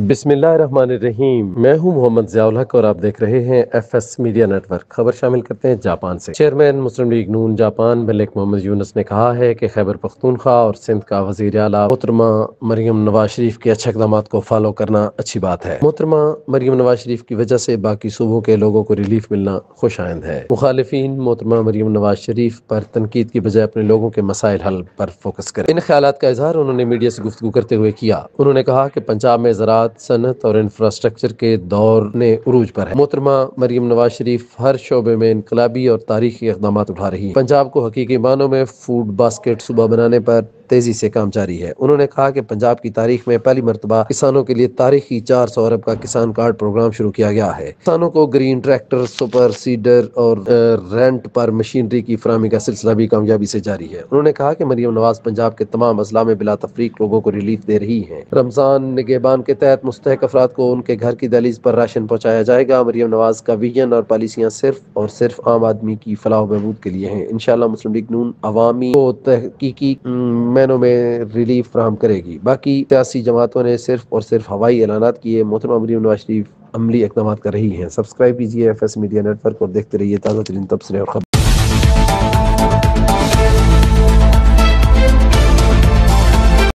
بسم اللہ الرحمن الرحیم۔ میں ہوں محمد ضیاء الحق اور آپ دیکھ رہے ہیں F S media network. خبر شامل کرتے ہیں جاپان سے۔ چیئرمین مسلم لیگ نون جاپان ملک محمد یونس نے کہا ہے کہ خیبر پختونخوا اور سندھ کا وزیر اعلیٰ محترمہ مریم نواز شریف کے اچھے اقدامات کو فالو کرنا اچھی بات ہے۔ محترمہ مریم نواز شریف کی وجہ سے باقی صوبوں کے لوگوں کو ریلیف ملنا خوش آئند ہے۔ مخالفین محترمہ مریم نواز شریف پر تنقید کی بجائے اپنے لوگوں کے مسائل حل پر فوکس کریں۔ ان خیالات کا اظہار انہوں نے میڈیا سے گفتگو کرتے ہوئے کیا۔ انہوں نے کہا کہ پنجاب میں زراعت، صنعت اور انفراسٹرکچر کے دور نے عروج پر ہے۔ محترمہ مریم نواز شریف ہر شعبے میں انقلابی اور تاریخی اقدامات اٹھا رہی ہیں۔ پنجاب کو حقیقی معنوں میں فوڈ باسکٹ صوبہ بنانے پر تیزی سے کام جاری ہے۔ انہوں نے کہا کہ پنجاب کی تاریخ میں پہلی مرتبہ کسانوں کے لیے تاریخی 400 ارب کا کسان کارڈ پروگرام شروع کیا گیا ہے۔ کسانوں کو گرین ٹریکٹر، سپر سیڈر اور رینٹ پر مشینری کی فراہمی کا سلسلہ بھی کامیابی سے جاری ہے۔ انہوں نے کہا کہ مریم نواز پنجاب کے تمام اضلاع میں بلا تفریق لوگوں کو ریلیف دے رہی ہیں۔ رمضان نگہبان کے تحت مستحق افراد کو ان کے گھر کی دہلیز پر راشن پہنچایا جائے گا۔ مریم نواز کا ویژن اور پالیسیاں صرف اور صرف عام آدمی کی فلاح و بہبود کے لیے ہیں۔ انشاءاللہ مسلم لیگ نون عوامی کو تحقیقی معنوں میں ریلیف فراہم کرے گی۔ باقی سیاسی جماعتوں نے صرف اور صرف ہوائی اعلانات کیے۔ محترمہ مریم نواز شریف عملی اقدامات کر رہی ہیں۔ سبسکرائب کیجیے F S media network اور دیکھتے رہیے تازہ ترین تبصرے اور خبر۔